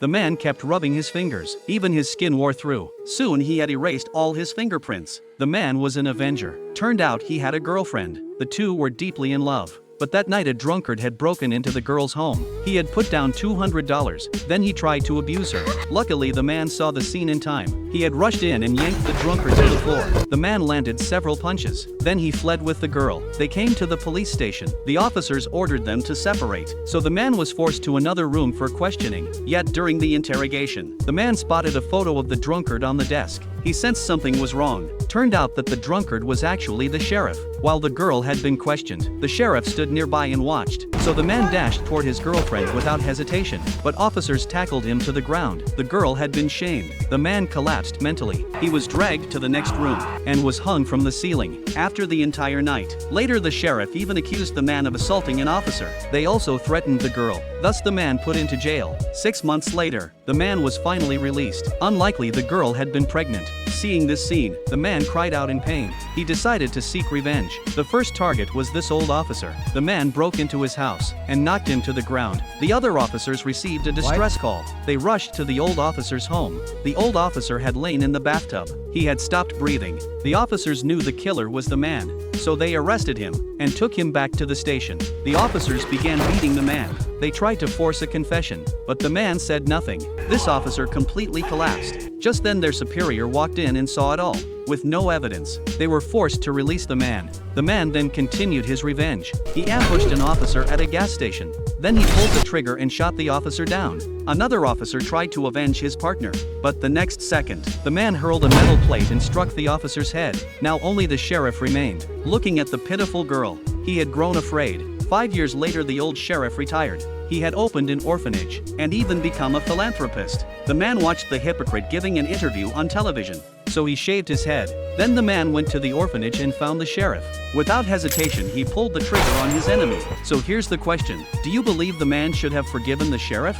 The man kept rubbing his fingers, even his skin wore through. Soon he had erased all his fingerprints. The man was an avenger. Turned out he had a girlfriend. The two were deeply in love. But that night a drunkard had broken into the girl's home. He had put down $200, then he tried to abuse her. Luckily the man saw the scene in time. He had rushed in and yanked the drunkard to the floor. The man landed several punches. Then he fled with the girl. They came to the police station. The officers ordered them to separate. So the man was forced to another room for questioning. Yet during the interrogation, the man spotted a photo of the drunkard on the desk. He sensed something was wrong. Turned out that the drunkard was actually the sheriff. While the girl had been questioned, the sheriff stood nearby and watched. So the man dashed toward his girlfriend without hesitation, but officers tackled him to the ground. The girl had been shamed. The man collapsed mentally. He was dragged to the next room and was hung from the ceiling after the entire night. Later the sheriff even accused the man of assaulting an officer. They also threatened the girl. Thus the man put into jail. 6 months later, the man was finally released. Unlikely the girl had been pregnant. Seeing this scene, the man cried out in pain. He decided to seek revenge. The first target was this old officer. The man broke into his house and knocked him to the ground. The other officers received a distress call. They rushed to the old officer's home. The old officer had lain in the bathtub. He had stopped breathing. The officers knew the killer was the man, so they arrested him and took him back to the station. The officers began beating the man. They tried to force a confession, but the man said nothing. This officer completely collapsed. Just then their superior walked in and saw it all. With no evidence, they were forced to release the man. The man then continued his revenge. He ambushed an officer at a gas station. Then he pulled the trigger and shot the officer down. Another officer tried to avenge his partner, but the next second, the man hurled a metal plate and struck the officer's head. Now only the sheriff remained. Looking at the pitiful girl, he had grown afraid. 5 years later the old sheriff retired. He had opened an orphanage and even become a philanthropist. The man watched the hypocrite giving an interview on television, so he shaved his head. Then the man went to the orphanage and found the sheriff. Without hesitation he pulled the trigger on his enemy. So here's the question: do you believe the man should have forgiven the sheriff?